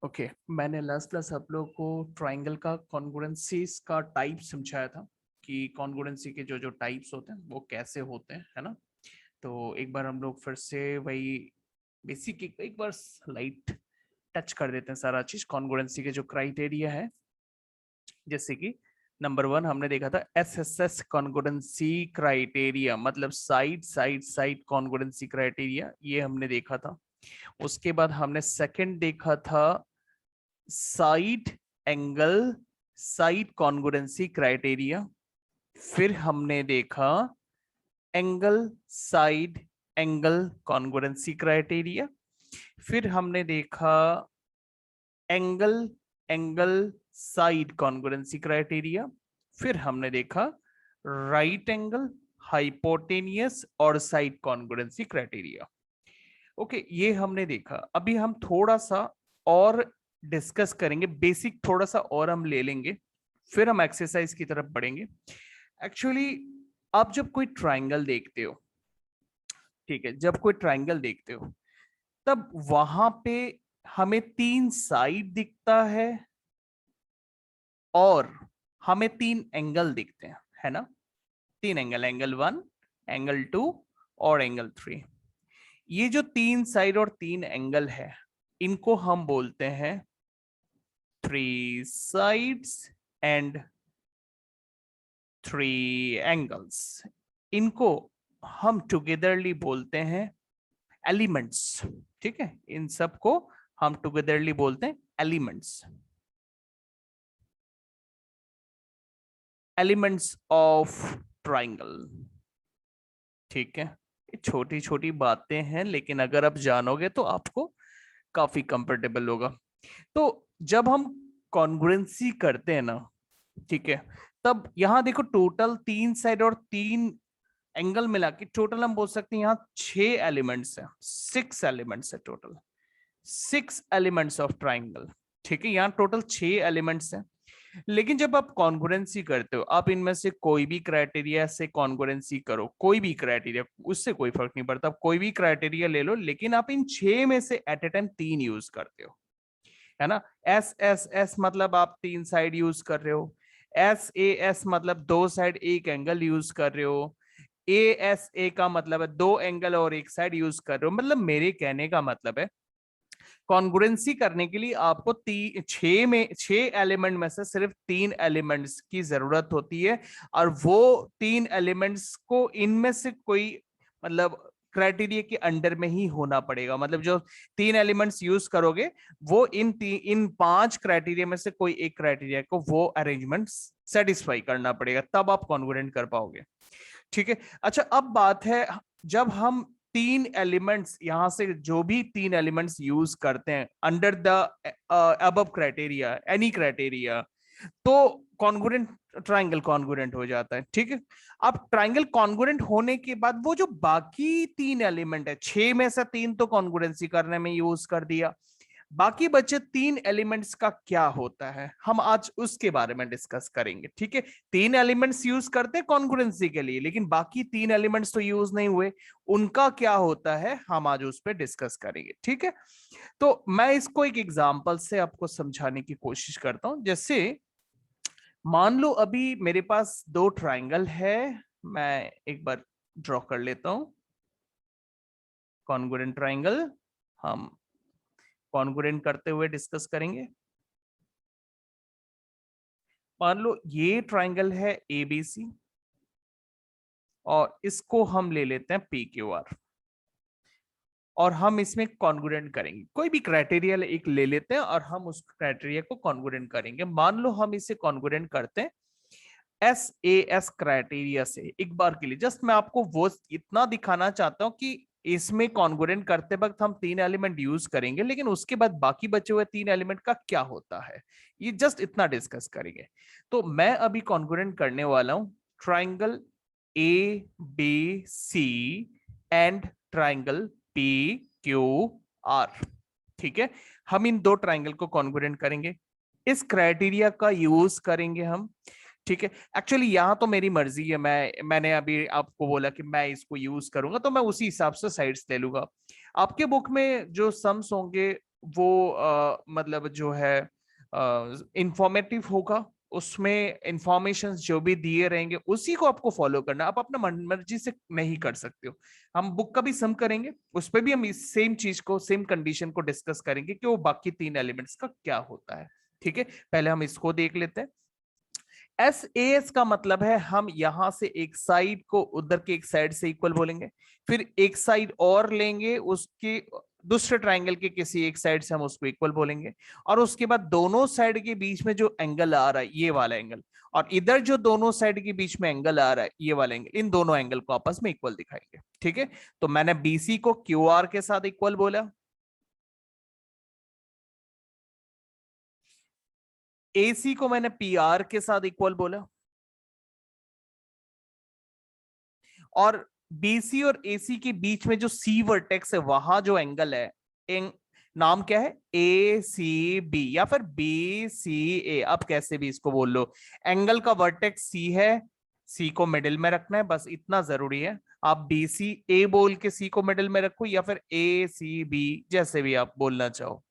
Okay मैंने last class आप लोगों को ट्राइंगल का कॉन्ग्रुएंसीज का टाइप समझाया था कि कॉन्ग्रुएंसी के जो जो टाइप्स होते हैं वो कैसे होते हैं, है ना। तो एक बार हम लोग फिर से वही बेसिक एक बार लाइट टच कर देते हैं सारा चीज कॉन्ग्रुएंसी के जो क्राइटेरिया है। जैसे कि नंबर 1 हमने देखा था एसएसएस कॉन्ग्रुएंसी क्राइटेरिया, मतलब side side side congruency criteria, ये हमने देखा था। उसके बाद हमने सेकंड देखा था side angle side congruency criteria. फिर हमने देखा angle side angle congruency criteria. फिर हमने देखा angle angle side congruency criteria. फिर हमने देखा राइट एंगल हाइपोटेनियस और साइड कॉन्ग्रुएंसी क्राइटेरिया। ओके ये हमने देखा। अभी हम थोड़ा सा और डिस्कस करेंगे, बेसिक थोड़ा सा और हम ले लेंगे, फिर हम एक्सरसाइज की तरफ बढ़ेंगे। एक्चुअली आप जब कोई ट्राइंगल देखते हो, ठीक है, जब कोई ट्राइंगल देखते हो तब वहां पे हमें 3 साइड दिखता है और हमें 3 एंगल दिखते हैं, है ना। 3 एंगल, एंगल 1, एंगल 2 और एंगल 3। ये जो 3 साइड और 3 एंगल है इनको हम बोलते हैं 3 साइड्स एंड 3 एंगल्स। इनको हम टुगेदरली बोलते हैं एलिमेंट्स। ठीक है, इन सब को हम टुगेदरली बोलते हैं एलिमेंट्स, एलिमेंट्स ऑफ ट्राइंगल। ठीक है, ये छोटी छोटी बातें हैं लेकिन अगर आप जानोगे तो आपको काफी कंफर्टेबल होगा। तो जब हम कॉन्ग्रुएंसी करते हैं ना, ठीक है, तब यहां देखो टोटल 3 साइड और 3 एंगल मिला के टोटल हम बोल सकते हैं यहाँ 6 एलिमेंट्स है, 6 एलिमेंट्स है टोटल, 6 एलिमेंट्स ऑफ ट्राइंगल। ठीक है, यहाँ टोटल 6 एलिमेंट्स हैं। लेकिन जब आप कॉन्ग्रुएंसी करते हो, आप इनमें से कोई भी क्राइटेरिया से कॉन्ग्रुएंसी करो, कोई भी क्राइटेरिया, उससे कोई फर्क नहीं पड़ता, आप कोई भी क्राइटेरिया ले लो, लेकिन आप इन 6 में से एट ए टाइम 3 यूज करते हो, है ना। एस एस एस मतलब आप 3 साइड यूज कर रहे हो, एस ए एस मतलब 2 साइड 1 एंगल यूज कर रहे हो, ए एस ए का मतलब है 2 एंगल और 1 साइड यूज कर रहे हो। मतलब मेरे कहने का मतलब है कॉन्ग्रुएंसी करने के लिए आपको 6 एलिमेंट में से सिर्फ 3 एलिमेंट्स की जरूरत होती है, और वो 3 एलिमेंट्स को इनमें से कोई मतलब क्राइटेरिया के अंडर में ही होना पड़ेगा। मतलब जो 3 एलिमेंट्स यूज करोगे वो इन 5 क्राइटेरिया में से कोई एक क्राइटेरिया को वो अरेंजमेंट सेटिस्फाई करना पड़ेगा, तब आप कॉन्ग्रुएंट कर पाओगे। ठीक है, अच्छा अब बात है, जब हम 3 एलिमेंट्स यहां से जो भी 3 एलिमेंट्स यूज करते हैं under the above criteria, any criteria, तो कॉन्ग्रुएंट ट्राइंगल कॉन्ग्रुएंट हो जाता है। ठीक है, अब ट्राइंगल कॉन्ग्रुएंट होने के बाद वो जो बाकी 3 एलिमेंट है, 6 में से 3 तो कॉन्ग्रुएंसी करने में यूज कर दिया, बाकी बचे 3 एलिमेंट्स का क्या होता है, हम आज उसके बारे में डिस्कस करेंगे। ठीक है, 3 एलिमेंट्स यूज करते हैं कॉन्ग्रुएंसी के लिए, लेकिन बाकी 3 एलिमेंट्स तो यूज नहीं हुए, उनका क्या होता है हम आज उस पर डिस्कस करेंगे। ठीक है, तो मैं इसको एक एग्जांपल से आपको समझाने की कोशिश करता हूं। जैसे मान लो अभी मेरे पास 2 ट्राइंगल है, मैं एक बार ड्रॉ कर लेता हूं कॉन्ग्रुएंट ट्राइंगल, हम कॉन्ग्रुएंट करते हुए डिस्कस करेंगे। मान लो ये ट्राइंगल है एबीसी और इसको हम ले लेते हैं पी क्यू आर, और हम इसमें कॉन्ग्रुएंट करेंगे, कोई भी क्राइटेरिया एक ले लेते हैं और हम उस क्राइटेरिया को कॉन्ग्रुएंट करेंगे। मान लो हम इसे कॉन्ग्रुएंट करते हैं एस ए एस क्राइटेरिया से। एक बार के लिए जस्ट मैं आपको वो इतना दिखाना चाहता हूं कि इसमें कॉन्ग्रुएंट करते वक्त हम 3 एलिमेंट यूज करेंगे, लेकिन उसके बाद बाकी बचे हुए 3 एलिमेंट का क्या होता है, ये जस्ट इतना डिस्कस करेंगे। तो मैं अभी कॉन्ग्रुएंट करने वाला हूं triangle A B C and triangle P Q R. ठीक है, हम इन 2 ट्राइंगल को कॉन्ग्रुएंट करेंगे, इस क्राइटेरिया का यूज करेंगे हम। ठीक है, एक्चुअली यहाँ तो मेरी मर्जी है, मैंने अभी आपको बोला कि मैं इसको यूज करूंगा तो मैं उसी हिसाब से साइड्स ले लूंगा। आपके बुक में जो सम्स होंगे वो मतलब जो है इंफॉर्मेटिव होगा, उसमें इंफॉर्मेशन जो भी दिए रहेंगे उसी को आपको फॉलो करना, आप अपना मन मर्जी से नहीं कर सकते हो। हम बुक का भी सम करेंगे, उस पर भी हम इस सेम चीज को, सेम कंडीशन को डिस्कस करेंगे कि वो बाकी 3 एलिमेंट्स का क्या होता है। ठीक है, पहले हम इसको देख लेते हैं। एस एस का मतलब है हम यहां से एक साइड को उधर के एक साइड से इक्वल बोलेंगे, फिर एक साइड और लेंगे उसके दूसरे ट्राइंगल के किसी एक साइड से हम उसको इक्वल बोलेंगे, और उसके बाद दोनों साइड के बीच में जो एंगल आ रहा है ये वाला एंगल, और इधर जो दोनों साइड के बीच में एंगल आ रहा है ये वाला एंगल, इन दोनों एंगल को आपस में इक्वल दिखाएंगे। ठीक है, तो मैंने बीसी को क्यू आर के साथ इक्वल बोला, एसी को मैंने पी आर के साथ इक्वल बोला, और बीसी और एसी के बीच में जो सी वर्टेक्स है वहां जो एंगल है, नाम क्या है, ए सी बी या फिर बी सी ए, अब कैसे भी इसको बोल लो, एंगल का वर्टेक्स सी है, सी को मिडिल में रखना है, बस इतना जरूरी है। आप बी सी ए बोल के सी को मिडिल में रखो, या फिर ए सी बी, जैसे भी आप बोलना चाहो।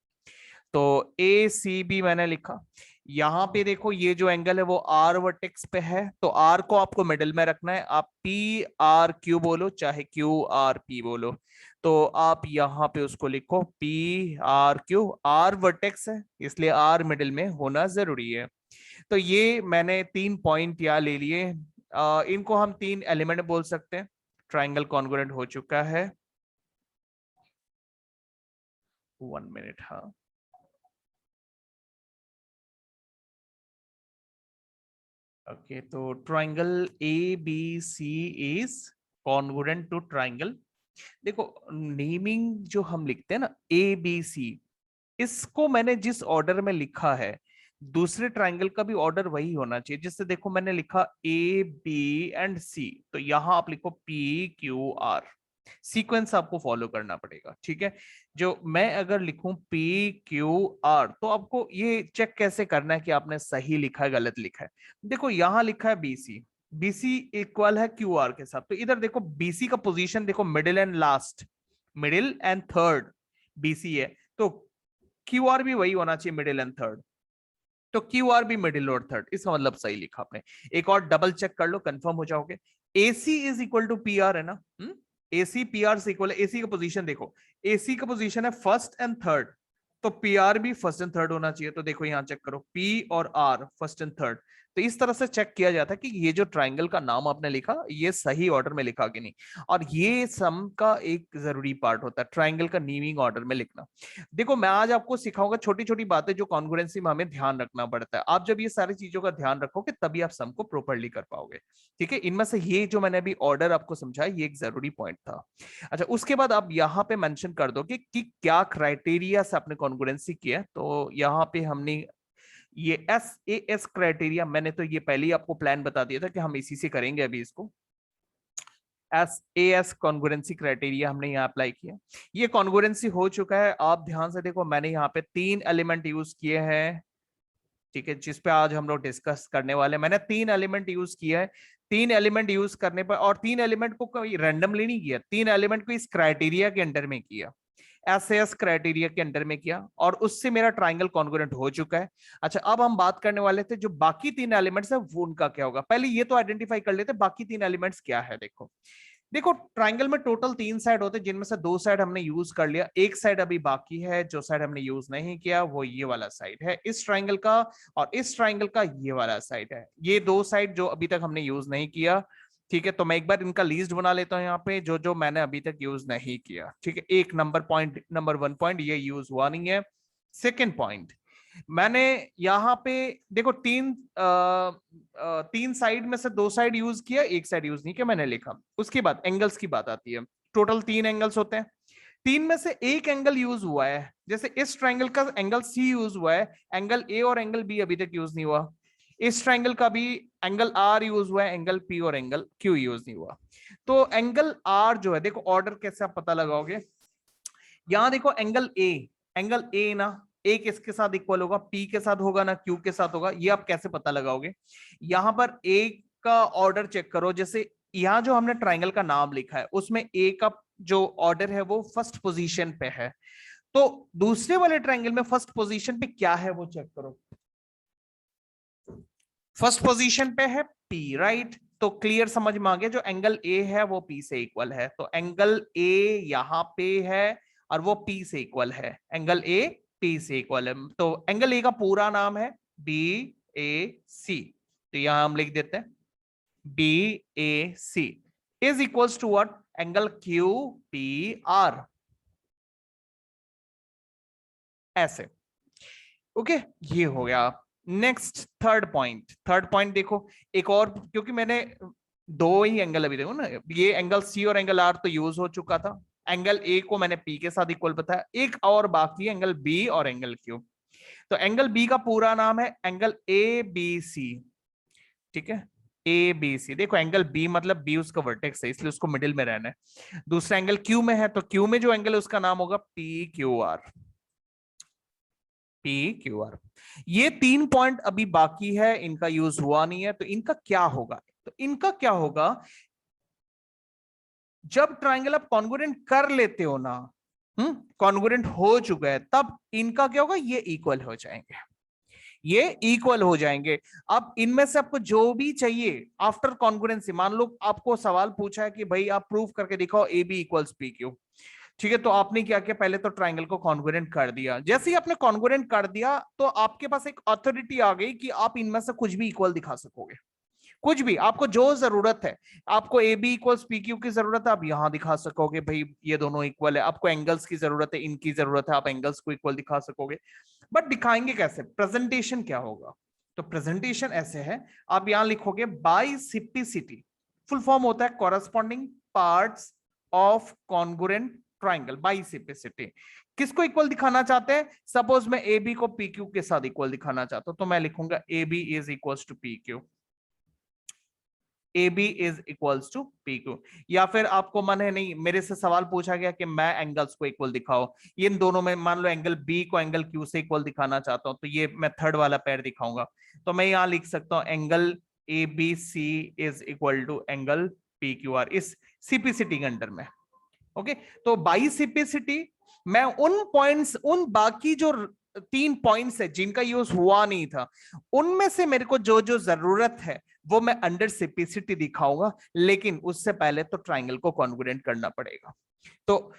तो ए सी बी मैंने लिखा। यहां पे देखो ये जो एंगल है वो आर वर्टेक्स पे है, तो आर को आपको मिडिल में रखना है, आप पी आर क्यू बोलो चाहे क्यू आर पी बोलो, तो आप यहां पे उसको लिखो P R Q, R vertex है इसलिए आर मिडिल में होना जरूरी है। तो ये मैंने 3 पॉइंट यहाँ ले लिए, इनको हम 3 एलिमेंट बोल सकते हैं। ट्राइंगल कॉन्ग्रुएंट हो चुका है, 1 मिनट, हाँ। ओके, तो triangle A B C is congruent to triangle. देखो, नेमिंग जो हम लिखते हैं ना ए बी सी, इसको मैंने जिस ऑर्डर में लिखा है दूसरे ट्राइंगल का भी ऑर्डर वही होना चाहिए। जैसे देखो मैंने लिखा ए बी एंड सी, तो यहां आप लिखो पी क्यू आर, सीक्वेंस आपको फॉलो करना पड़ेगा। ठीक है, जो मैं अगर लिखूं पी क्यू आर, तो आपको ये चेक कैसे करना है कि आपने सही लिखा है गलत लिखा है। देखो यहां लिखा है बीसी, बीसी इक्वल है क्यू आर के साथ, तो इधर देखो बीसी का पोजीशन देखो middle and last, middle and third BC है, तो क्यू आर भी वही होना चाहिए, मिडिल एंड थर्ड, तो क्यू आर भी मिडिल और थर्ड, इसका मतलब सही लिखा आपने। एक और डबल चेक कर लो, कंफर्म हो जाओगे। AC is equal to P R है ना, एसी पी आर से इक्वल है। एसी का पोजीशन देखो, एसी का पोजीशन है फर्स्ट एंड थर्ड, तो पी आर भी फर्स्ट एंड थर्ड होना चाहिए। तो देखो यहां चेक करो, पी और आर फर्स्ट एंड थर्ड, तो इस तरह से चेक किया जाता है कि ये जो ट्राइंगल का नाम आपने लिखा ये सही ऑर्डर में लिखा कि नहीं। और ये सम का एक जरूरी पार्ट होता है, ट्राइंगल का नीमिंग ऑर्डर में लिखना। देखो मैं आज आपको सिखाऊंगा छोटी छोटी बातें जो कॉन्ग्रुएंसी में हमें ध्यान रखना पड़ता है। आप जब ये सारी चीजों का ध्यान रखोगे तभी आप सम को प्रॉपर्ली कर पाओगे। ठीक है, इनमें से ये जो मैंने अभी ऑर्डर आपको समझाया ये एक जरूरी पॉइंट था। अच्छा, उसके बाद आप यहाँ पे मेंशन कर दो कि क्या क्राइटेरिया से आपने कॉन्ग्रुएंसी किया। तो यहाँ पे हमने ये एस ए एस क्राइटेरिया, मैंने तो ये पहले ही आपको प्लान बता दिया था कि हम इसी से करेंगे अभी इसको। S A S congruency criteria हमने यहाँ अप्लाई किया, ये कॉन्ग्रुएंसी हो चुका है। आप ध्यान से देखो, मैंने यहाँ पे 3 एलिमेंट यूज किए हैं। ठीक है, जिस पे आज हम लोग डिस्कस करने वाले हैं, मैंने 3 एलिमेंट यूज किया है। 3 एलिमेंट यूज करने पर, और 3 एलिमेंट को कोई रैंडमली नहीं किया, 3 एलिमेंट को इस क्राइटेरिया के अंडर में किया, एस क्राइटेरिया के अंडर में किया, और उससे मेरा ट्राइंगल कॉन्ग्रुएंट हो चुका है। अच्छा, अब हम बात करने वाले थे जो बाकी 3 एलिमेंट्स है वो उनका क्या होगा। पहले ये तो आइडेंटिफाई कर लेते बाकी 3 एलिमेंट्स क्या है। देखो देखो, ट्राइंगल में टोटल 3 साइड होते हैं, जिनमें से 2 साइड हमने यूज कर लिया, एक साइड अभी बाकी है। जो साइड हमने यूज नहीं किया वो ये वाला साइड है इस ट्राइंगल का, और इस ट्राइंगल का ये वाला साइड है। ये 2 साइड जो अभी तक हमने यूज नहीं किया। ठीक है, तो मैं एक बार इनका लिस्ट बना लेता हूँ यहाँ पे, जो जो मैंने अभी तक यूज नहीं किया। ठीक है, एक नंबर पॉइंट, नंबर 1 पॉइंट ये यूज हुआ नहीं है। सेकेंड पॉइंट, मैंने यहाँ पे देखो 3 साइड में से 2 साइड यूज किया, एक साइड यूज नहीं किया, मैंने लिखा। उसके बाद एंगल्स की बात आती है, टोटल 3 एंगल्स होते हैं, 3 में से एक एंगल यूज हुआ है। जैसे इस ट्राइंगल का एंगल सी यूज हुआ है, एंगल ए और एंगल बी अभी तक यूज नहीं हुआ। इस ट्राइंगल का भी एंगल आर यूज हुआ है, एंगल पी और एंगल क्यू यूज नहीं हुआ। तो एंगल आर जो है, देखो ऑर्डर कैसे आप पता लगाओगे। यहां देखो एंगल ए ना, ए किसके साथ इक्वल होगा, पी के साथ होगा ना क्यू के साथ होगा, ये आप कैसे पता लगाओगे। यहां पर ए का ऑर्डर चेक करो, जैसे यहां जो हमने ट्राइंगल का नाम लिखा है उसमें ए का जो ऑर्डर है वो फर्स्ट पोजीशन पे है, तो दूसरे वाले ट्रायंगल में फर्स्ट पोजीशन पे क्या है वो चेक करो। फर्स्ट पोजीशन पे है P, राइट। तो क्लियर समझ में आ गया, जो एंगल A है वो P से इक्वल है। तो एंगल A यहां पे है और वो P से इक्वल है। एंगल A P से इक्वल है। तो एंगल A का पूरा नाम है BAC। तो यहां हम लिख देते हैं BAC is equals to what, angle QPR, ऐसे। ओके, ये हो गया। नेक्स्ट थर्ड पॉइंट देखो, एक और, क्योंकि मैंने दो ही एंगल अभी देखो ना, ये एंगल C और एंगल R तो यूज हो चुका था। एंगल A को मैंने P के साथ इक्वल बताया, एक और बाकी है एंगल B और एंगल Q। तो एंगल B का पूरा नाम है एंगल ABC, ठीक है। ABC, देखो एंगल B मतलब B उसका वर्टेक्स है, इसलिए उसको मिडिल में रहना है। दूसरा एंगल Q में है, तो Q में जो एंगल है उसका नाम होगा PQR। PQR, ये 3 पॉइंट अभी बाकी है, इनका यूज हुआ नहीं है। तो इनका क्या होगा, तो इनका क्या होगा, जब ट्राइंगल आप कॉन्ग्रुएंट कर लेते हो ना, कॉन्ग्रुएंट हो चुका है, तब इनका क्या होगा, ये इक्वल हो जाएंगे, ये इक्वल हो जाएंगे। अब इनमें से आपको जो भी चाहिए आफ्टर कॉन्ग्रुएंसी, मान लो आपको सवाल पूछा है कि भाई आप प्रूफ करके दिखाओ AB इक्वल्स PQ, ठीक है। तो आपने क्या किया, पहले तो ट्राइंगल को कॉन्ग्रुएंट कर दिया। जैसे ही आपने कॉन्ग्रुएंट कर दिया तो आपके पास एक अथॉरिटी आ गई कि आप इनमें से कुछ भी इक्वल दिखा सकोगे, कुछ भी आपको जो जरूरत है। आपको AB इक्वल्स PQ की जरूरत है, आप यहां दिखा सकोगे भाई ये दोनों इक्वल है। आपको एंगल्स की जरूरत है, इनकी जरूरत है, आप एंगल्स को इक्वल दिखा सकोगे। बट दिखाएंगे कैसे, प्रेजेंटेशन क्या होगा। तो प्रेजेंटेशन ऐसे है, आप यहां लिखोगे बाइसिपिसिटी, फुल फॉर्म होता है corresponding parts of congruent triangle. बाइसिपिसिटी किसको इक्वल दिखाना चाहते हैं, सपोज मैं AB को PQ के साथ इक्वल दिखाना चाहता हूं, तो मैं लिखूंगा AB is equals to PQ, AB is equals to PQ। या फिर आपको मन है, नहीं मेरे से सवाल पूछा गया कि मैं एंगल्स को इक्वल दिखाओ, इन दोनों में मान लो एंगल B को एंगल Q से इक्वल दिखाना चाहता हूं, तो ये मैं थर्ड वाला पैर दिखाऊंगा। तो मैं यहां लिख सकता हूं angle ABC is equal to angle PQR, इस सिपिसिटी के अंडर में। ओके, तो बाइसिपिसिटी, मैं उन पॉइंट्स, उन बाकी जो 3 पॉइंट्स है जिनका यूज हुआ नहीं था, उनमें से मेरे को जो जो जरूरत है वो मैं अंडर सिपिसिटी दिखाऊंगा, लेकिन उससे पहले तो ट्राइंगल को कॉन्ग्रुएंट करना पड़ेगा। तो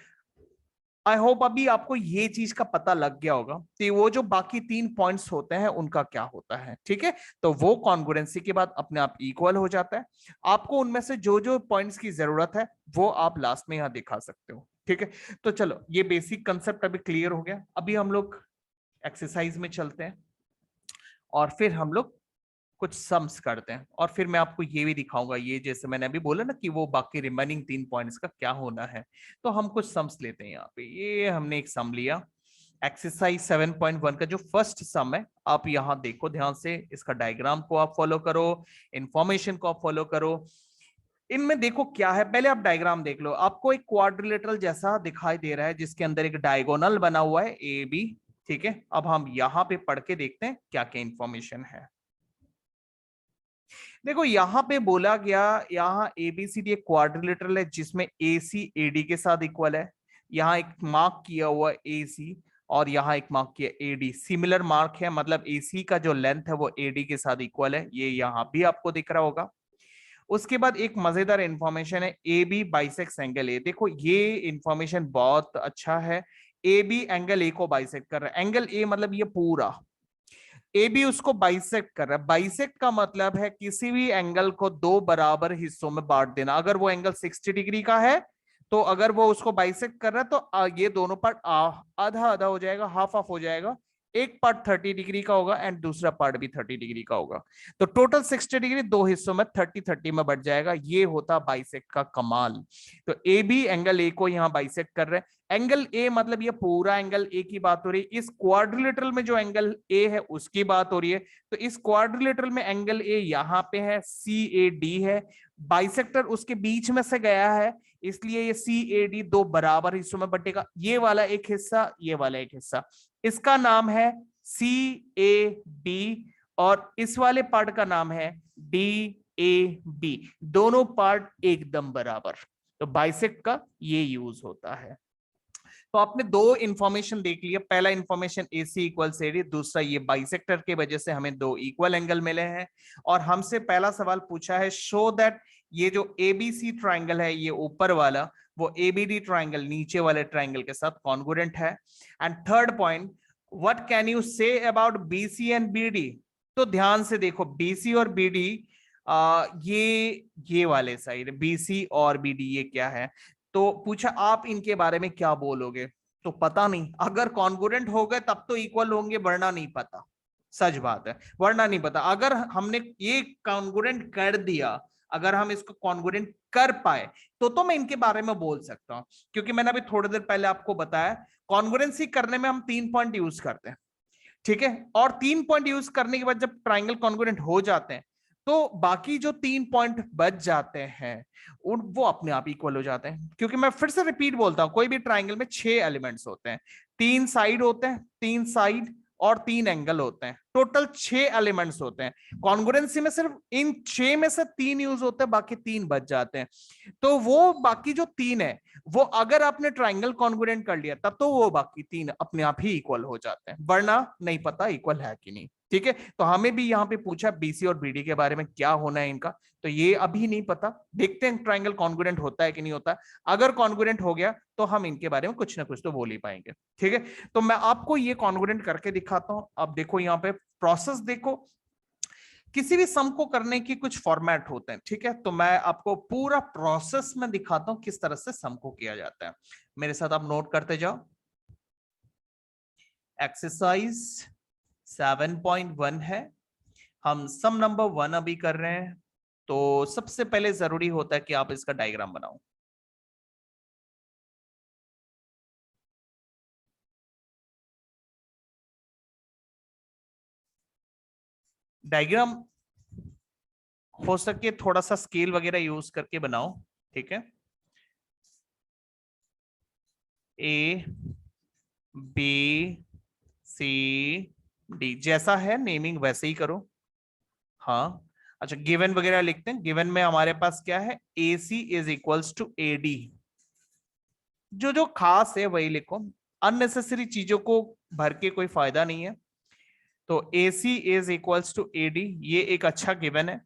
आई होप अभी आपको ये चीज का पता लग गया होगा कि वो जो बाकी 3 पॉइंट्स होते हैं उनका क्या होता है, ठीक है। तो वो कॉन्ग्रुएंसी के बाद अपने आप इक्वल हो जाता है। आपको उनमें से जो जो पॉइंट्स की जरूरत है वो आप लास्ट में यहां दिखा सकते हो, ठीक है। तो चलो, ये बेसिक कंसेप्ट अभी क्लियर हो गया। अभी हम लोग एक्सरसाइज में चलते हैं और फिर हम लोग कुछ सम्स करते हैं, और फिर मैं आपको ये भी दिखाऊंगा, ये जैसे मैंने अभी बोला ना कि वो बाकी रिमेनिंग 3 पॉइंट्स का क्या होना है। तो हम कुछ सम्स लेते हैं। यहाँ पे ये हमने एक सम लिया, एक्सरसाइज 7.1 का जो फर्स्ट सम है। आप यहाँ देखो ध्यान से, इसका डायग्राम को आप फॉलो करो, इंफॉर्मेशन को आप फॉलो करो। इनमें देखो क्या है, पहले आप डायग्राम देख लो। आपको एक क्वाड्रिलेटरल जैसा दिखाई दे रहा है जिसके अंदर एक डायगोनल बना हुआ है AB, ठीक है। अब हम यहाँ पे पढ़ के देखते हैं क्या क्या इंफॉर्मेशन है। देखो यहाँ पे बोला गया, यहाँ ABCD एक क्वाड्रिलेटरल है जिसमें AC AD के साथ इक्वल है। यहाँ एक मार्क किया हुआ AC और यहाँ एक मार्क किया AD, सिमिलर मार्क है, मतलब AC का जो लेंथ है वो AD के साथ इक्वल है। ये यहाँ भी आपको दिख रहा होगा। उसके बाद एक मजेदार इंफॉर्मेशन है, AB बाइसेक्स एंगल A। देखो ये इंफॉर्मेशन बहुत अच्छा है। AB एंगल A को बाइसेक्ट कर रहा है। एंगल A मतलब ये पूरा ए बी उसको बाइसेक्ट कर रहा है। बाइसेक्ट का मतलब है किसी भी एंगल को 2 बराबर हिस्सों में बांट देना। अगर वो एंगल 60 डिग्री का है, तो अगर वो उसको बाइसेक्ट कर रहा है तो ये दोनों पार्ट आधा आधा हो जाएगा, हाफ हाफ हो जाएगा। एक पार्ट 30 डिग्री का होगा एंड दूसरा पार्ट भी 30 डिग्री का होगा। तो टोटल 60 डिग्री 2 हिस्सों में 30-30 में बढ़ जाएगा। ये होता बाइसेक्ट का कमाल। तो ए बी एंगल ए को यहाँ बाइसेक्ट कर रहे हैं। एंगल ए मतलब ये पूरा एंगल ए की बात हो रही है। इस क्वाड्रिलेटरल में जो एंगल ए है उसकी बात हो रही है। तो इस क्वाड्रिलेटरल में एंगल ए यहाँ पे है, CAD है। बाइसेक्टर उसके बीच में से गया है, इसलिए ये CAD 2 बराबर हिस्सों में बटेगा। ये वाला एक हिस्सा, ये वाला एक हिस्सा, इसका नाम है CAB और इस वाले पार्ट का नाम है DAB। दोनों पार्ट एकदम बराबर। तो बाइसेक्ट का ये यूज होता है। तो आपने दो इंफॉर्मेशन देख लिया, पहला इंफॉर्मेशन AC इक्वल्स AD, दूसरा ये बाइसेक्टर की वजह से हमें दो इक्वल एंगल मिले हैं। और हमसे पहला सवाल पूछा है शो दैट ये जो ABC ट्राइंगल है, ये ऊपर वाला, वो ABD ट्राइंगल नीचे वाले ट्राइंगल के साथ कॉन्ग्रुएंट है। And third point, what can you say about BC and BD। तो ध्यान से देखो, BC और BD, ये वाले साइड BC और BD ये क्या है। तो पूछा आप इनके बारे में क्या बोलोगे, तो पता नहीं, अगर कॉन्ग्रुएंट हो गए तब तो इक्वल होंगे, वरना नहीं पता। सच बात है, वरना नहीं पता। अगर हमने ये कॉन्ग्रुएंट कर दिया, अगर हम इसको कॉन्ग्रुएंट कर पाए तो मैं इनके बारे में बोल सकता हूं। क्योंकि मैंने अभी थोड़ी देर पहले आपको बताया, कॉन्ग्रुएंसी करने में हम 3 पॉइंट यूज करते हैं, ठीक है। और 3 पॉइंट यूज करने के बाद जब ट्राइंगल कॉन्ग्रुएंट हो जाते हैं, तो बाकी जो 3 पॉइंट बच जाते हैं वो अपने आप इक्वल हो जाते हैं। क्योंकि मैं फिर से रिपीट बोलता हूं, कोई भी ट्राइंगल में 6 एलिमेंट्स होते हैं, 3 साइड होते हैं, 3 साइड और 3 एंगल होते हैं, टोटल 6 एलिमेंट्स होते हैं। कॉन्ग्रुएंसी में सिर्फ इन 6 में से 3 यूज होते हैं, बाकी 3 बच जाते हैं। तो वो बाकी जो 3 है, वो अगर आपने ट्राइंगल कॉन्ग्रुएंट कर लिया तब तो वो बाकी 3 अपने आप ही इक्वल हो जाते हैं, वरना नहीं पता इक्वल है कि नहीं, ठीक है। तो हमें भी यहाँ पे पूछा BC और BD के बारे में क्या होना है इनका, तो ये अभी नहीं पता, देखते हैं ट्राइंगल कॉन्ग्रुएंट होता है कि नहीं होता। अगर कॉन्ग्रुएंट हो गया तो हम इनके बारे में कुछ ना कुछ तो बोल ही पाएंगे, ठीक है। तो मैं आपको ये कॉन्ग्रुएंट करके दिखाता हूं। अब देखो यहाँ पे प्रोसेस देखो, किसी भी सम को करने की कुछ फॉर्मेट होते हैं, ठीक है। तो मैं आपको पूरा प्रोसेस में दिखाता हूं किस तरह से सम को किया जाता है। मेरे साथ आप नोट करते जाओ। एक्सरसाइज 7.1 है, हम सम नंबर 1 अभी कर रहे हैं। तो सबसे पहले जरूरी होता है कि आप इसका डायग्राम बनाओ। डायग्राम हो सके थोड़ा सा स्केल वगैरह यूज करके बनाओ, ठीक है। A B C D जैसा है नेमिंग वैसे ही करो। हाँ, अच्छा, गिवन वगैरह लिखते हैं। गिवन में हमारे पास क्या है, AC is equals to AD। जो जो खास है वही लिखो, अननेसेसरी चीजों को भर के कोई फायदा नहीं है। तो AC is equals to AD, ये एक अच्छा गिवन है,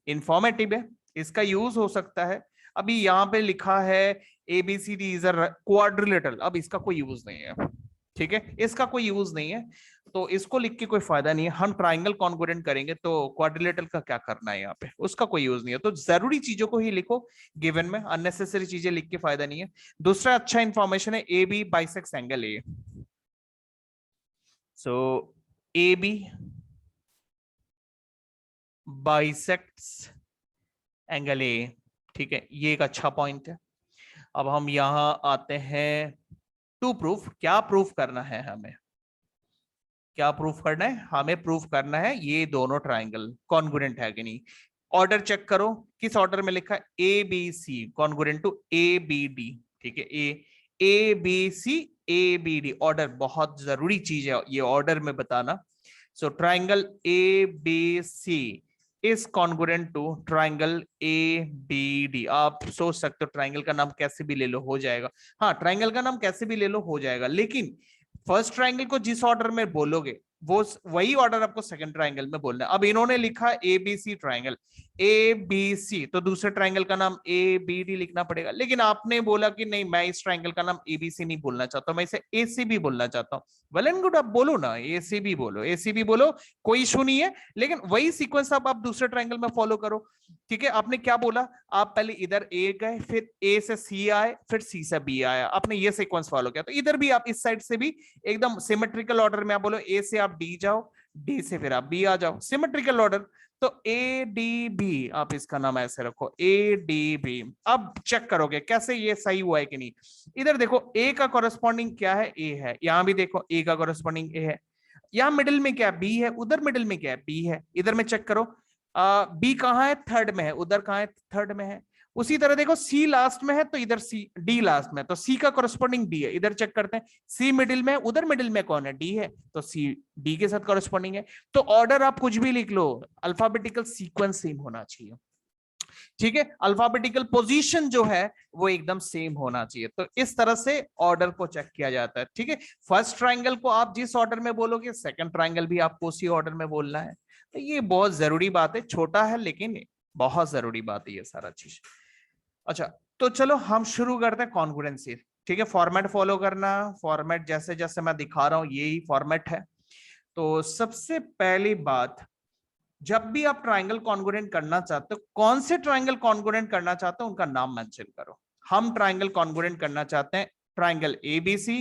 इंफॉर्मेटिव है, इसका यूज हो सकता है। अभी यहाँ पे लिखा है ABCD इज अ क्वाड्रिलेटरल, अब इसका कोई यूज नहीं है, ठीक है, इसका कोई यूज नहीं है। तो इसको लिख के कोई फायदा नहीं है। हम ट्राइंगल कॉन्ग्रुएंट करेंगे तो क्वाड्रिलेटरल का क्या करना है यहाँ पे, उसका कोई यूज नहीं है। तो जरूरी चीजों को ही लिखो गिवन में, अननेसेसरी चीजें लिख के फायदा नहीं है। दूसरा अच्छा इंफॉर्मेशन है AB bisects angle A। So AB bisects angle A, ठीक है, ये एक अच्छा पॉइंट है। अब हम यहां आते हैं टू प्रूफ। क्या प्रूफ करना है हमें, क्या प्रूफ करना है हमें? प्रूफ करना है ये दोनों ट्राइंगल कॉन्ग्रुएंट है कि नहीं। ऑर्डर चेक करो, किस ऑर्डर में लिखा है, ABC कॉन्ग्रुएंट टू ABD, ठीक है। ABC ABD ऑर्डर बहुत जरूरी चीज है, ये ऑर्डर में बताना। So triangle ABC is congruent to triangle ABD। आप सोच सकते हो ट्राइंगल का नाम कैसे भी ले लो हो जाएगा, हाँ ट्राइंगल का नाम कैसे भी ले लो हो जाएगा, लेकिन फर्स्ट ट्राइंगल को जिस ऑर्डर में बोलोगे वो वही ऑर्डर आपको सेकंड ट्राइंगल में बोलना है। अब इन्होंने लिखा ABC ट्राइंगल ABC, तो दूसरे ट्राइंगल का नाम ABD लिखना पड़ेगा। लेकिन आपने बोला कि नहीं, मैं इस ट्राइंगल का नाम ABC नहीं बोलना चाहता, मैं इसे ACB बोलना चाहता हूँ। वेल एंड गुड, आप बोलो ना, ACB बोलो, ACB बोलो, कोई इशू नहीं है। लेकिन वही सीक्वेंस आप दूसरे ट्राइंगल में फॉलो करो, ठीक है। आपने क्या बोला, आप पहले इधर A गए, फिर A से C आए, फिर C से B आया, आपने ये सीक्वेंस फॉलो किया। तो इधर भी आप इस साइड से भी एकदम सिमेट्रिकल ऑर्डर में आप बोलो A से आप D जाओ, D से फिर आप B आ जाओ, सिमेट्रिकल ऑर्डर। तो ADB आप इसका नाम ऐसे रखो, ADB। अब चेक करोगे कैसे ये सही हुआ है कि नहीं। इधर देखो A का कॉरेस्पॉन्डिंग क्या है, A है, यहां भी देखो A का कॉरेस्पॉन्डिंग A है, यहां मिडिल में क्या है, B है, उधर मिडिल में क्या है, B है। इधर में चेक करो, बी कहाँ है, थर्ड में है, उधर कहाँ है, थर्ड में है। उसी तरह देखो सी लास्ट में है तो इधर सी, डी लास्ट में, तो सी का कॉरेस्पॉन्डिंग डी है। इधर चेक करते हैं, सी मिडिल में, उधर मिडिल में कौन है, डी है, तो सी डी के साथ कॉरेस्पॉन्डिंग है। तो ऑर्डर आप कुछ भी लिख लो, अल्फाबेटिकल सीक्वेंस सेम होना चाहिए। ठीक है, अल्फाबेटिकल पोजीशन जो है वो एकदम सेम होना चाहिए। तो इस तरह से ऑर्डर को चेक किया जाता है। ठीक है, फर्स्ट ट्राइंगल को आप जिस ऑर्डर में बोलोगे, सेकंड ट्राइंगल भी आपको उसी ऑर्डर में बोलना है। तो ये बहुत जरूरी बात है, छोटा है लेकिन बहुत जरूरी बात है ये सारा चीज। अच्छा, तो चलो हम शुरू करते हैं कॉन्ग्रुएंसी। ठीक है, फॉर्मेट फॉलो करना, फॉर्मेट जैसे जैसे मैं दिखा रहा हूं यही फॉर्मेट है। तो सबसे पहली बात, जब भी आप ट्राइंगल कॉन्ग्रुएंट करना चाहते हो, कौन से ट्राइंगल कॉन्ग्रुएंट करना चाहते हो उनका नाम मेंशन करो। हम ट्राइंगल कॉन्ग्रुएंट करना चाहते हैं ट्राइंगल एबीसी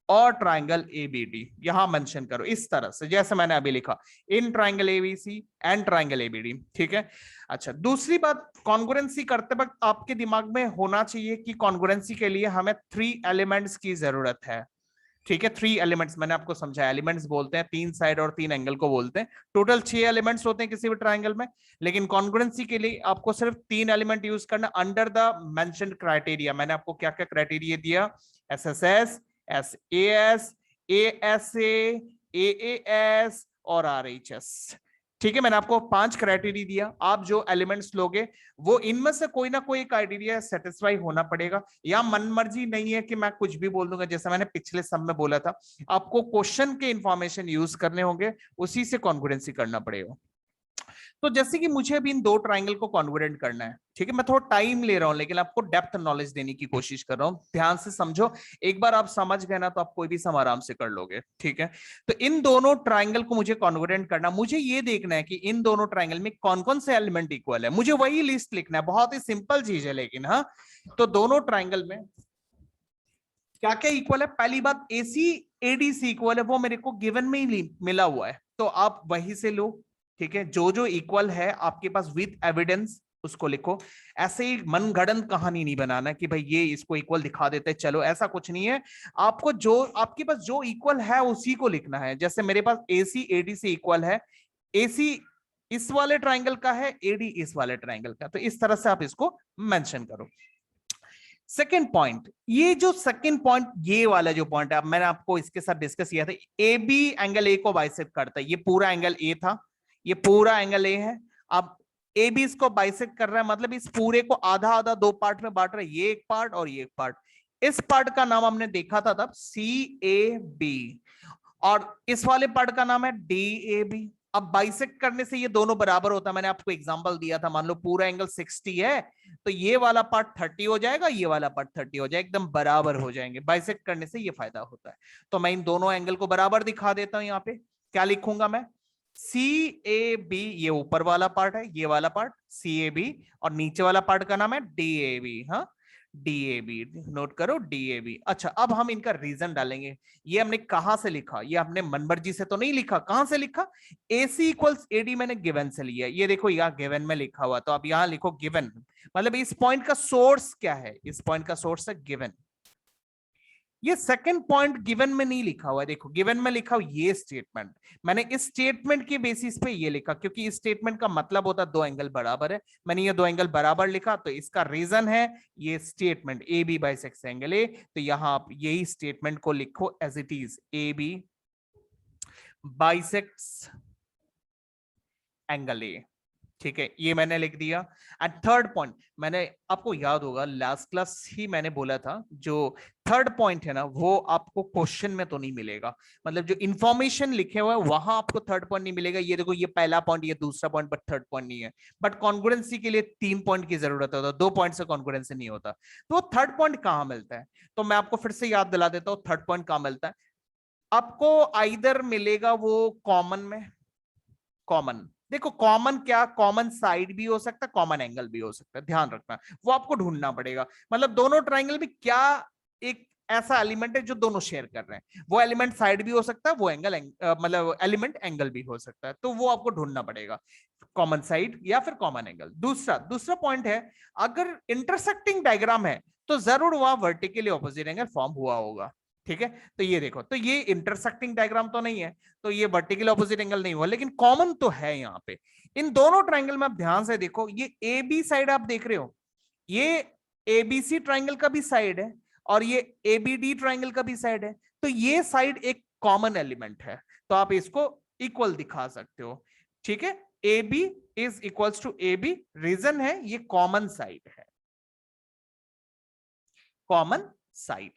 और ट्राइंगल एबीडी, यहां मेंशन करो इस तरह से जैसे मैंने अभी लिखा, in triangle ABC and triangle ABD. ठीक है, अच्छा दूसरी बात, कॉन्ग्रुएंसी करते वक्त आपके दिमाग में होना चाहिए कि कॉन्ग्रुएंसी के लिए हमें 3 एलिमेंट्स की जरूरत है। ठीक है, 3 एलिमेंट्स मैंने आपको समझाया, एलिमेंट्स बोलते हैं 3 साइड और 3 एंगल को बोलते हैं। टोटल 6 एलिमेंट्स होते हैं किसी भी ट्राइंगल में, लेकिन कॉन्ग्रुएंसी के लिए आपको सिर्फ 3 एलिमेंट यूज करना अंडर द मेंशन्ड क्राइटेरिया। मैंने आपको क्या क्या क्राइटेरिया दिया, एसएसएस, एसएएस, एएसए, एएएस और आरएचएस। ठीक है, मैंने आपको 5 क्राइटेरिया दिया। आप जो एलिमेंट्स लोगे वो इनमें से कोई ना कोई क्राइटेरिया सेटिस्फाई होना पड़ेगा। या मन मर्जी नहीं है कि मैं कुछ भी बोल दूंगा, जैसे मैंने पिछले सब में बोला था, आपको क्वेश्चन के इंफॉर्मेशन यूज करने होंगे, उसी से कॉन्ग्रुएंसी करना पड़ेगा। तो जैसे कि मुझे अभी इन 2 ट्राइंगल को कॉन्ग्रुएंट करना है। ठीक है, मैं थोड़ा टाइम ले रहा हूं लेकिन आपको डेप्थ नॉलेज देने की कोशिश कर रहा हूं, ध्यान से समझो। एक बार आप समझ गए ना तो आप कोई भी सम आराम से कर लोगे। ठीक है, तो इन दोनों ट्राइंगल को मुझे कॉन्ग्रुएंट करना, मुझे ये देखना है कि इन दोनों ट्राइंगल में कौन कौन से एलिमेंट इक्वल है, मुझे वही लिस्ट लिखना है। बहुत ही सिंपल चीज है लेकिन, हाँ, तो दोनों ट्राइंगल में क्या क्या इक्वल है। पहली बात, एसी एडीसी इक्वल है, वो मेरे को गिवन में ही मिला हुआ है, तो आप वही से लो। ठीक है, जो जो इक्वल है आपके पास विद एविडेंस उसको लिखो। ऐसे ही मनगढ़ंत कहानी नहीं बनाना कि भाई ये इसको इक्वल दिखा देते हैं, चलो, ऐसा कुछ नहीं है। आपको जो आपके पास जो इक्वल है उसी को लिखना है। जैसे मेरे पास एसी एडी से इक्वल है, एसी इस वाले ट्राइंगल का है, एडी इस वाले ट्राइंगल का, तो इस तरह से आप इसको मेंशन करो। सेकेंड पॉइंट, ये जो सेकेंड पॉइंट, ये वाला जो पॉइंट है, अब मैंने आपको इसके साथ डिस्कस किया था, ए बी एंगल ए को बाइसेक्ट करता है। ये पूरा एंगल ए था, ये पूरा एंगल ए है। अब ए बी इसको बाइसेक्ट कर रहा है, मतलब इस पूरे को आधा आधा 2 पार्ट में बांट रहा है, ये एक पार्ट और ये एक पार्ट। इस पार्ट का नाम हमने देखा था तब सी ए बी, और इस वाले पार्ट का नाम है डी ए बी। अब बाइसेक्ट करने से ये दोनों बराबर होता है। मैंने आपको एग्जांपल दिया था, मान लो पूरा एंगल 60 है, तो ये वाला पार्ट 30 हो जाएगा, ये वाला पार्ट 30 हो जाएगा, एकदम बराबर हो जाएंगे। बाइसेक्ट करने से ये फायदा होता है। तो मैं इन दोनों एंगल को बराबर दिखा देता हूं। यहाँ पे क्या लिखूंगा मैं, सी ए बी, ये ऊपर वाला पार्ट है, ये वाला पार्ट सी ए बी, और नीचे वाला पार्ट का नाम है डी ए बी। हाँ, डीएबी, नोट करो डीएबी। अच्छा, अब हम इनका रीजन डालेंगे। ये हमने कहां से लिखा, ये हमने मनमर्जी से तो नहीं लिखा, कहां से लिखा, AC इक्वल्स AD मैंने गिवन से लिया। ये देखो यहाँ गिवन में लिखा हुआ, तो आप यहां लिखो गिवन, मतलब इस पॉइंट का सोर्स क्या है, इस पॉइंट का सोर्स है गिवन। ये सेकंड पॉइंट गिवन में नहीं लिखा हुआ है, देखो गिवन में लिखा हुआ ये स्टेटमेंट, मैंने इस स्टेटमेंट के बेसिस पे ये लिखा, क्योंकि इस स्टेटमेंट का मतलब होता है 2 एंगल बराबर है। मैंने ये 2 एंगल बराबर लिखा, तो इसका रीजन है ये statement A B bisects angle A. तो यहां आप यही स्टेटमेंट को लिखो as it is, A B bisects angle A. ठीक है, ये मैंने लिख दिया। एंड थर्ड पॉइंट, मैंने आपको याद होगा लास्ट क्लास ही मैंने बोला था, जो थर्ड पॉइंट है ना वो आपको क्वेश्चन में तो नहीं मिलेगा, मतलब जो इंफॉर्मेशन लिखे हुए है वहां आपको थर्ड पॉइंट नहीं मिलेगा। ये देखो, ये पहला पॉइंट, ये दूसरा पॉइंट, बट थर्ड पॉइंट नहीं है। बट कॉन्ग्रुएंसी के लिए 3 पॉइंट की जरूरत होता है, 2 पॉइंट से कॉन्ग्रुएंसी नहीं होता। तो थर्ड पॉइंट कहां मिलता है, तो मैं आपको फिर से याद दिला देता हूं थर्ड पॉइंट कहां मिलता है। आपको आइदर मिलेगा वो कॉमन में, कॉमन, देखो कॉमन क्या, कॉमन साइड भी हो सकता है, कॉमन एंगल भी हो सकता है, ध्यान रखना, वो आपको ढूंढना पड़ेगा। मतलब दोनों ट्राइंगल में क्या एक ऐसा एलिमेंट है जो दोनों शेयर कर रहे हैं, वो एलिमेंट साइड भी हो सकता है, वो एंगल मतलब एलिमेंट एंगल भी हो सकता है, तो वो आपको ढूंढना पड़ेगा, कॉमन साइड या फिर कॉमन एंगल। दूसरा पॉइंट है, अगर इंटरसेक्टिंग डायग्राम है तो जरूर वहां वर्टिकली ऑपोजिट एंगल फॉर्म हुआ होगा। ठीक है, तो ये देखो, तो ये इंटरसेक्टिंग डायग्राम तो नहीं है, तो ये वर्टिकल ऑपोजिट एंगल नहीं हुआ, लेकिन कॉमन तो है यहाँ पे। इन दोनों ट्राइंगल में आप ध्यान से देखो, ये ए बी साइड आप देख रहे हो, ये एबीसी ट्राइंगल का भी साइड है और ये एबीडी ट्राइंगल का भी साइड है, तो ये साइड एक कॉमन एलिमेंट है, तो आप इसको इक्वल दिखा सकते हो। ठीक है, A B is equals to A B, reason है ये कॉमन साइड है, कॉमन साइड,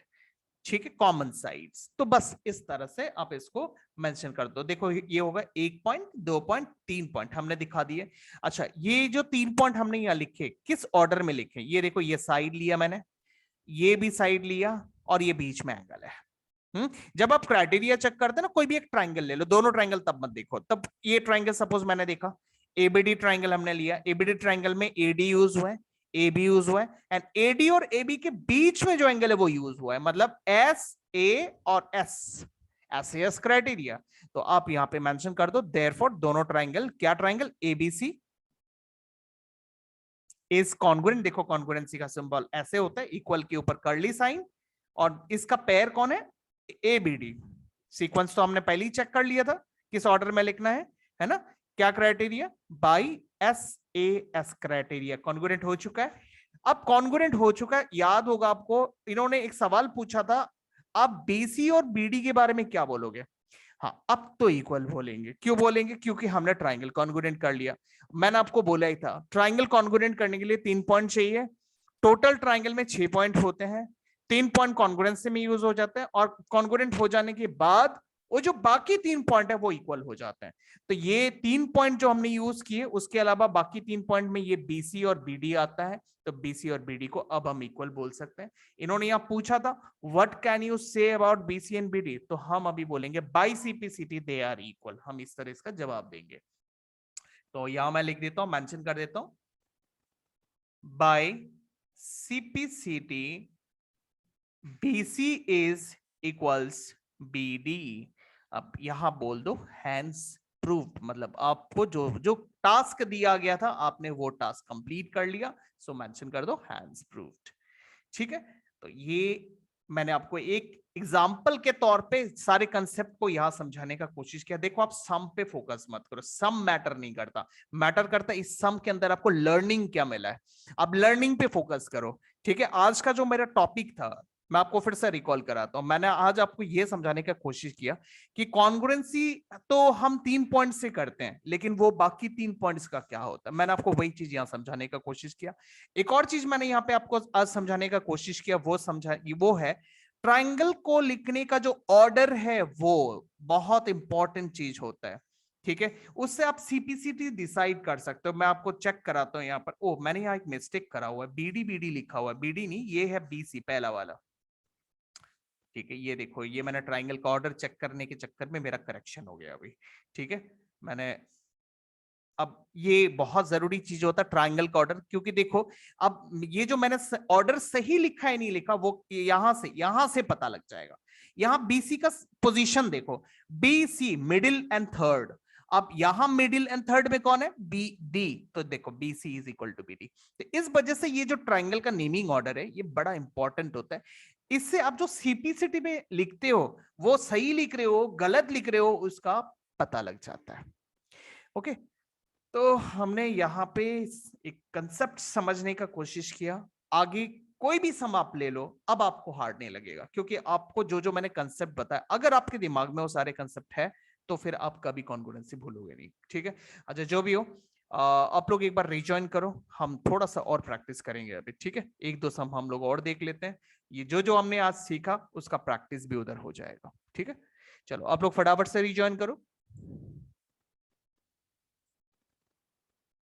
ठीक है, कॉमन साइड्स। तो बस इस तरह से आप इसको मेंशन कर दो। देखो ये होगा 1 पॉइंट, 2 पॉइंट, 3 पॉइंट हमने दिखा दिए। अच्छा, ये जो 3 पॉइंट हमने यहाँ लिखे किस ऑर्डर में लिखे, ये देखो ये साइड लिया मैंने, ये भी साइड लिया, और ये बीच में एंगल है। जब आप क्राइटेरिया चेक करते हैं ना, कोई भी एक ट्राइंगल ले लो, दोनों ट्राइंगल तब मत देखो, तब ये ट्राइंगल सपोज मैंने देखा एबीडी ट्राइंगल हमने लिया, एबीडी ट्राइंगल में एडी यूज हुआ है, ए बी यूज हुआ है, एंड एडी और ए बी के बीच में जो एंगल है वो यूज हुआ है, मतलब एस ए और एस, एस क्राइटेरिया। तो आप यहां पे मेंशन कर दो देयरफॉर दोनों ट्राइंगल, क्या ट्राइंगल एबीसी इज कॉन्ग्रुएंट। देखो कॉन्ग्रुएंसी का सिंबल ऐसे होता है, इक्वल के ऊपर कर्ली साइन, और इसका पेयर कौन है, एबीडी। सीक्वेंस तो हमने पहले ही चेक कर लिया था किस ऑर्डर में लिखना है ना। क्या criteria, by S A S criteria congruent हो चुका है। अब कॉन्ग्रुएंट हो चुका है, याद होगा आपको इन्होंने एक सवाल पूछा था, आप बीसी और बीडी के बारे में क्या बोलोगे। हाँ, अब तो इक्वल बोलेंगे। क्यों बोलेंगे, क्योंकि हमने ट्राइंगल कॉन्ग्रुएंट कर लिया। मैंने आपको बोला ही था ट्राइंगल कॉन्ग्रुएंट करने के लिए 3 पॉइंट चाहिए, टोटल ट्राइंगल में 6 पॉइंट होते हैं, 3 पॉइंट कॉन्ग्रुएंसी में यूज हो जाते हैं, और कॉन्ग्रुएंट हो जाने के बाद वो जो बाकी 3 पॉइंट है वो इक्वल हो जाते हैं। तो ये 3 पॉइंट जो हमने यूज किए, उसके अलावा बाकी 3 पॉइंट में ये बीसी और बीडी आता है, तो बीसी और बीडी को अब हम इक्वल बोल सकते हैं। इन्होंने यहां पूछा था what can you say about BC and BD, तो हम अभी बोलेंगे by CPCT they are equal, हम इस तरह इसका जवाब देंगे। तो यहां मैं लिख देता हूं, मेंशन कर देता हूं, by CPCT BC is equals BD। अब यहां बोल दो हैंस प्रूव्ड, मतलब आपको जो जो टास्क दिया गया था आपने वो टास्क कंप्लीट कर लिया, सो मेंशन कर दो हैंस प्रूव्ड। ठीक है, तो ये मैंने आपको एक एग्जाम्पल के तौर पे सारे कंसेप्ट को यहां समझाने का कोशिश किया। देखो आप सम पे फोकस मत करो, सम मैटर नहीं करता, मैटर करता इस सम के अंदर आपको लर्निंग क्या मिला है, आप लर्निंग पे फोकस करो। ठीक है, आज का जो मेरा टॉपिक था मैं आपको फिर से रिकॉल कराता हूं। मैंने आज आपको यह समझाने का कोशिश किया कि कॉन्ग्रुएंसी तो हम 3 पॉइंट से करते हैं, लेकिन वो बाकी 3 पॉइंट्स का क्या होता है, मैंने आपको वही चीज यहां समझाने का कोशिश किया। एक और चीज मैंने यहाँ पे आपको आज समझाने का कोशिश किया, वो है ट्राइंगल को लिखने का जो ऑर्डर है वो बहुत इंपॉर्टेंट चीज होता है। ठीक है, उससे आप सीपीसीटी डिसाइड कर सकते हो। मैं आपको चेक कराता हूं यहाँ पर, ओ मैंने यहाँ एक मिस्टेक करा हुआ है, बीडी बीडी लिखा हुआ है, बीडी नहीं ये है बीसी पहला वाला। ठीक है, ये देखो ये मैंने ट्राइंगल का ऑर्डर चेक करने के चक्कर में मेरा करेक्शन हो गया अभी। ठीक है, मैंने अब ये बहुत जरूरी चीज होता है ट्राइंगल का ऑर्डर, क्योंकि देखो अब ये जो मैंने ऑर्डर सही लिखा है नहीं लिखा वो यहां से पता लग जाएगा। यहां बीसी का पोजीशन देखो, बीसी मिडिल एंड थर्ड, अब यहां मिडिल एंड थर्ड में कौन है, बी डी, तो देखो BC is equal to B D. तो इस वजह से ये जो ट्राइंगल का नेमिंग ऑर्डर है ये बड़ा इंपॉर्टेंट होता है। इससे आप जो सीपीसीटी में लिखते हो वो सही लिख रहे हो गलत लिख रहे हो उसका पता लग जाता है। ओके, तो हमने यहाँ पे एक कंसेप्ट समझने का कोशिश किया। आगे कोई भी सम आप ले लो अब आपको हार्ड नहीं लगेगा, क्योंकि आपको जो जो मैंने कंसेप्ट बताया अगर आपके दिमाग में वो सारे कंसेप्ट है तो फिर आप कभी कॉन्फिडेंस भूलोगे नहीं। ठीक है, अच्छा जो भी हो आप लोग एक बार रिजॉइन करो, हम थोड़ा सा और प्रैक्टिस करेंगे अभी। ठीक है, 1-2 सम हम लोग और देख लेते हैं, ये जो जो हमने आज सीखा उसका प्रैक्टिस भी उधर हो जाएगा। ठीक है, चलो आप लोग फटाफट से रिजॉइन करो।